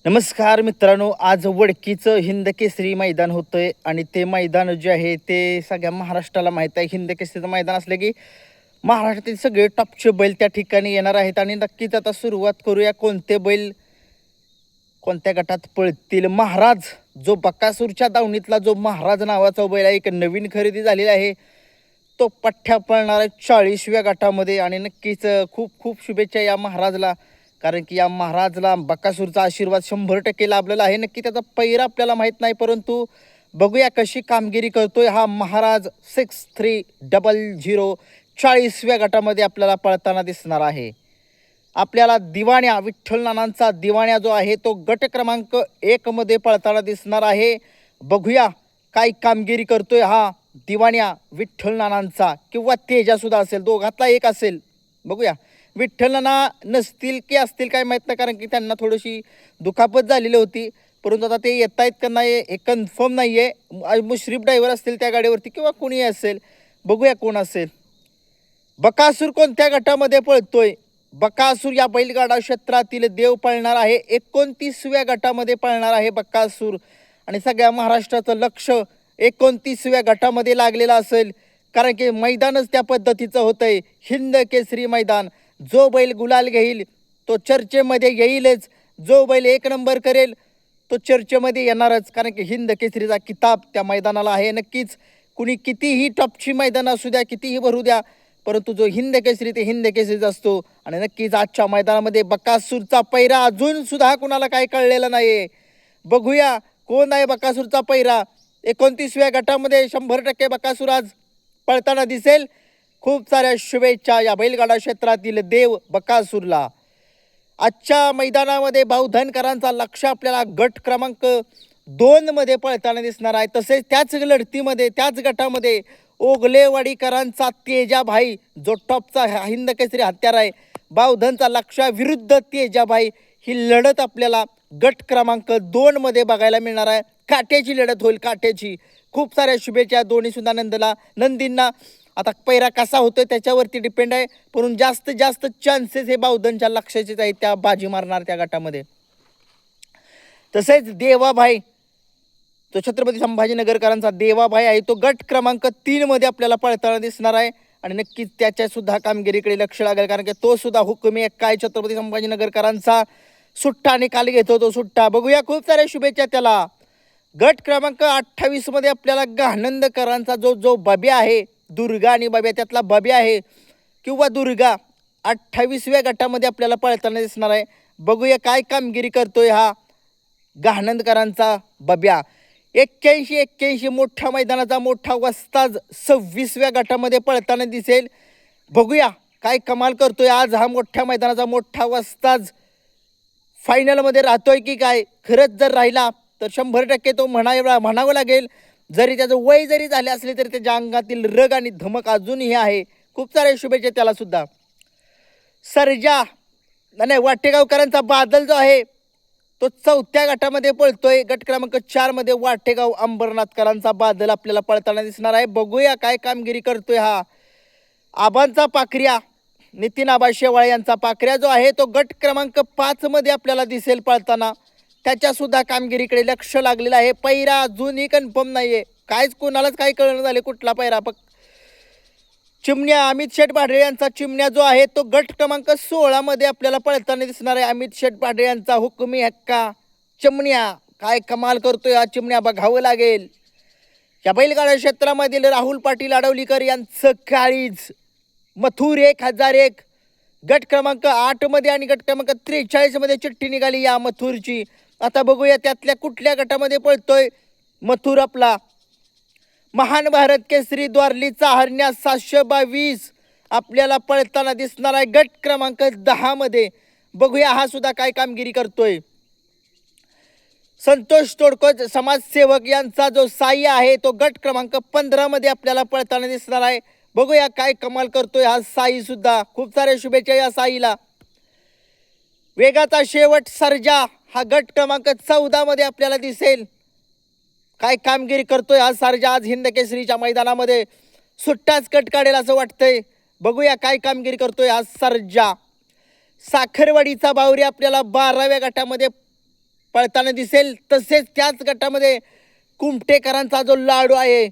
नमस्कार मित्रांनो, आज वडकीचं हिंद केसरी मैदान होतंय आणि ते मैदान जे आहे ते सगळ्या महाराष्ट्राला माहीत आहे. हिंद केसरीचं मैदान असलं की महाराष्ट्रातील सगळे टॉपचे बैल त्या ठिकाणी येणार आहेत आणि नक्कीच आता सुरुवात करूया. कोणते बैल कोणत्या गटात पळतील. महाराज जो बकासूरच्या दावणीतला जो महाराज नावाचा बैल आहे, एक नवीन खरेदी झालेला आहे. तो पठ्ठ्या पळणार आहे 40व्या गटामध्ये आणि नक्कीच खूप खूप शुभेच्छा या महाराजला, कारण की या महाराजला बकासूरचा आशीर्वाद 100% लाभलेला आहे. नक्की त्याचा पैरा आपल्याला माहीत नाही, परंतु बघूया कशी कामगिरी करतोय हा महाराज. 6300 40व्या गटामध्ये आपल्याला पळताना दिसणार आहे. आपल्याला दिवाण्या विठ्ठल नानांचा दिवाण्या जो आहे तो गट क्रमांक 1 मध्ये पळताना दिसणार आहे. बघूया काय कामगिरी करतोय हा दिवाण्या विठ्ठल नानांचा, किंवा तेजासुद्धा असेल, दोघातला एक असेल. बघूया विठ्ठल नाना नसतील की असतील काय माहीत नाही, कारण की त्यांना थोडीशी दुखापत झालेली होती. परंतु आता ते येत आहेत का नाही हे कन्फर्म नाही आहे. मुश्रीफ ड्रायव्हर असतील त्या गाडीवरती किंवा कोणी असेल. बघूया कोण असेल. बकासूर कोणत्या गटामध्ये पळतोय. बकासूर या बैलगाडा क्षेत्रातील देव पळणार आहे. 29व्या गटामध्ये पळणार आहे बकासूर आणि सगळ्या महाराष्ट्राचं लक्ष 29व्या गटामध्ये लागलेलं असेल, कारण की मैदानच त्या पद्धतीचं होतंय. हिंद केसरी मैदान. जो बैल गुलाल घेईल तो चर्चेमध्ये येईलच, जो बैल 1 नंबर करेल तो चर्चेमध्ये येणारच, कारण की हिंद केसरीचा किताब त्या मैदानाला आहे. नक्कीच कुणी कितीही टॉपची मैदान असू द्या, कितीही भरू द्या, परंतु जो हिंद केसरी ते हिंद केसरीच असतो. आणि नक्कीच आजच्या मैदानामध्ये बकासूरचा पैरा अजून सुद्धा कुणाला काय कळलेलं नाही. बघूया कोण आहे बकासूरचा पैरा. 29व्या गटामध्ये 100% बकासूर आज पळताना दिसेल. खूप साऱ्या शुभेच्छा या बैलगाडा क्षेत्रातील देव बकासूरला. आजच्या मैदानामध्ये भाऊ धनकरांचा लक्ष आपल्याला गट क्रमांक 2 मध्ये पळताना दिसणार आहे. तसेच त्याच लढतीमध्ये त्याच गटामध्ये ओगलेवाडीकरांचा तेजाभाई जो टॉपचा हिंद केसरी हत्यार आहे, बावधनचा लक्षा विरुद्ध तेजाभाई, ही लढत आपल्याला गट क्रमांक 2 मध्ये बघायला मिळणार आहे. काट्याची लढत होईल, काट्याची. खूप साऱ्या शुभेच्छा दोन्ही सुद्धा नंदींना. आता पैरा कसा होतोय त्याच्यावरती डिपेंड आहे, म्हणून जास्तीत जास्त चान्सेस हे बावधनच्या लक्षाचेच आहेत, त्या बाजी मारणार त्या गटामध्ये. तसेच देवाभाई तो छत्रपती संभाजीनगरकरांचा देवाभाई आहे, तो गट क्रमांक 3 मध्ये आपल्याला पळताना दिसणार आहे आणि नक्कीच त्याच्या सुद्धा कामगिरीकडे लक्ष लागेल, कारण की तो सुद्धा हुकुमी एक काय छत्रपती संभाजीनगरकरांचा सुट्टा निकाल घेतो तो सुट्टा. बघूया खूप साऱ्या शुभेच्छा त्याला. गट क्रमांक 28 मध्ये आपल्याला गानंदकरांचा जो बब्या आहे, दुर्गा आणि बब्या त्यातला बब्या आहे किंवा दुर्गा, 28व्या गटामध्ये आपल्याला पळताना दिसणार आहे. बघूया काय कामगिरी करतोय हा गानंदकरांचा बब्या. 81 मोठ्या मैदानाचा मोठा वस्ताज 26व्या गटामध्ये पळताना दिसेल. बघूया काय कमाल करतोय आज हा मोठ्या मैदानाचा मोठा वस्ताज. फायनलमध्ये राहतोय की काय. खरंच जर राहिला तर 100% तो म्हणावं लागेल. जरी त्याचं वय जरी झाले असले तरी त्याच्या अंगातील रग आणि धमक अजूनही आहे. खूप साऱ्या शुभेच्छा त्याला सुद्धा. सर्जा नाही वाटेगावकरांचा बादल जो आहे तो 4थ्या गटामध्ये पळतोय. गट क्रमांक 4 मध्ये वाटेगाव अंबरनाथकरांचा बादल आपल्याला पळताना दिसणार आहे. बघूया काय कामगिरी करतोय हा आबांचा पाखऱ्या, नितीन आबा शेवाळे यांचा पाखऱ्या जो आहे तो गट क्रमांक 5 मध्ये आपल्याला दिसेल पळताना. त्याच्या सुद्धा कामगिरीकडे लक्ष लागलेलं आहे. पैरा अजूनही कन्फर्म नाहीये, काहीच कोणालाच काही कळलं झाले कुठला पैरा. चिमण्या अमित शेठ पाडळे यांचा चिमण्या जो आहे तो गट क्रमांक 16 मध्ये आपल्याला पळताना दिसणार आहे. अमित शेठ पाडळे यांचा हुकुमी हक्का चिमण्या. काय कमाल करतोय हा चिमण्या, बघावं लागेल. या बैलगाडा क्षेत्रामधील राहुल पाटील आडवलीकर यांचं काळीज मथुर 1001 गट क्रमांक 8 मध्ये आणि गट क्रमांक 43 मध्ये चिठ्ठी निघाली या मथुरची. आता बघूया त्यातल्या कुठल्या गटामध्ये पळतोय मथुर आपला. महान भारत केसरी द्वारलीचा हरण्या 722 आपल्याला पळताना दिसणार आहे गट क्रमांक 10 मध्ये. बघूया हा सुद्धा काय कामगिरी करतोय. संतोष तोडकोज समाजसेवक यांचा जो साई आहे तो गट क्रमांक 15 मध्ये आपल्याला पळताना दिसणार आहे. बघूया काय कमाल करतोय हा साई सुद्धा. खूप साऱ्या शुभेच्छा या साईला. वेगाचा शेवट सर्जा हा गट क्रमांक 14 मध्ये आपल्याला दिसेल. काय कामगिरी करतोय हा सर्जा आज हिंद केसरीच्या मैदानामध्ये. सुट्टाच कट काढेल असं वाटतंय. बघूया काय कामगिरी करतोय हा सर्जा. साखरवाडीचा बावरी आपल्याला 12व्या गटामध्ये पळताना दिसेल. तसेच त्याच गटामध्ये कुमटेकरांचा जो लाडू आहे,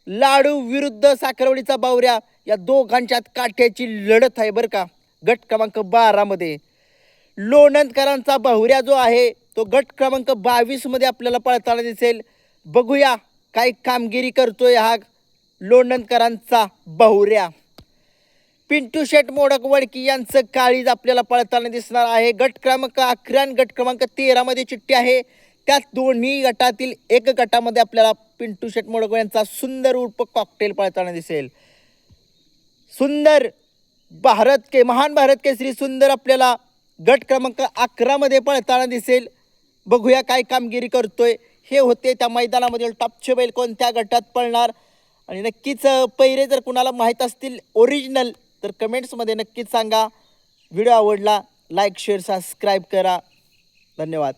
लाडू विरुद्ध साखरवडीचा बावऱ्या, या दोघांच्यात काठ्याची लढत आहे बरं का. गट क्रमांक 12 मध्ये लोणंदकरांचा बावऱ्या जो आहे तो गट क्रमांक 22 मध्ये आपल्याला पळताना दिसेल. बघूया काय कामगिरी करतोय हा लोणंदकरांचा बावऱ्या. पिंटू शेट मोडक वडकी यांचं काळीज आपल्याला पळताना दिसणार आहे. गट क्रमांक 11 आणि गट क्रमांक 13 मध्ये चिठ्ठी आहे. त्यात दोन्ही गटातील एक गटामध्ये आपल्याला पिंटू शेट मोडक यांचा सुंदर उर्फ कॉकटेल पळताना दिसेल. सुंदर महान भारत केसरी सुंदर आपल्याला गट क्रमांक 11 मध्ये पळताना दिसेल. बघूया काय कामगिरी करतोय. हे होते त्या मैदानामधील टॉपचे बैल कोणत्या गटात पळणार. आणि नक्कीच पैरे जर कुणाला माहीत असतील ओरिजिनल तर कमेंट्समध्ये नक्कीच सांगा. व्हिडिओ आवडला लाईक शेअर सबस्क्राईब करा. धन्यवाद.